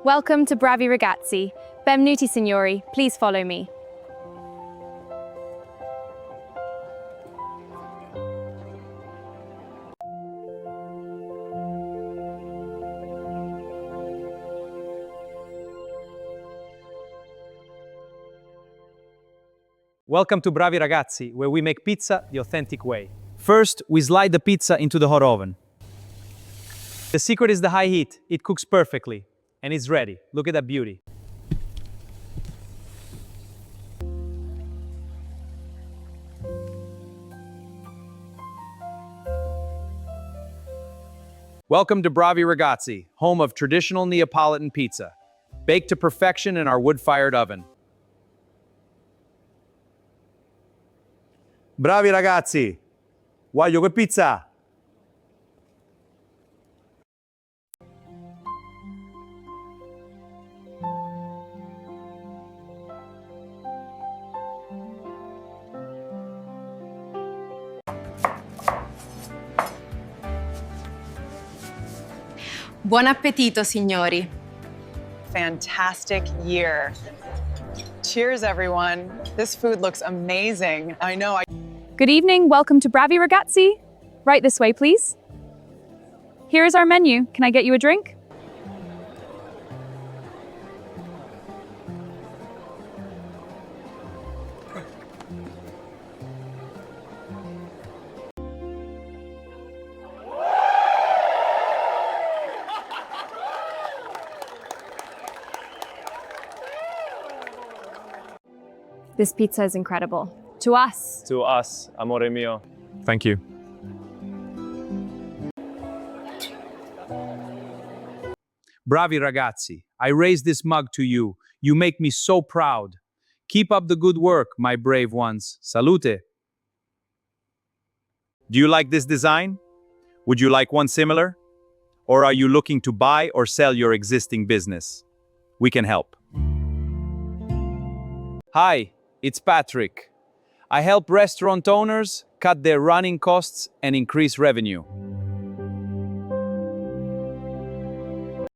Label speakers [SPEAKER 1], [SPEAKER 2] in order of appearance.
[SPEAKER 1] Welcome to Bravi Ragazzi. Benvenuti signori, please follow me.
[SPEAKER 2] Welcome to Bravi Ragazzi, where we make pizza the authentic way. First, we slide the pizza into the hot oven. The secret is the high heat. It cooks perfectly, and it's ready. Look at that beauty. Welcome to Bravi Ragazzi, home of traditional Neapolitan pizza, baked to perfection in our wood-fired oven.
[SPEAKER 3] Bravi ragazzi, voglio che pizza!
[SPEAKER 4] Buon appetito, signori.
[SPEAKER 5] Fantastic year. Cheers, everyone. This food looks amazing. I know.
[SPEAKER 1] Good evening, welcome to Bravi Ragazzi. Right this way, please. Here is our menu. Can I get you a drink? This pizza is incredible. To us.
[SPEAKER 6] To us, amore mio.
[SPEAKER 2] Thank you. Bravi Ragazzi, I raise this mug to you. You make me so proud. Keep up the good work, my brave ones. Salute. Do you like this design? Would you like one similar? Or are you looking to buy or sell your existing business? We can help. Hi, it's Patrick. I help restaurant owners cut their running costs and increase revenue.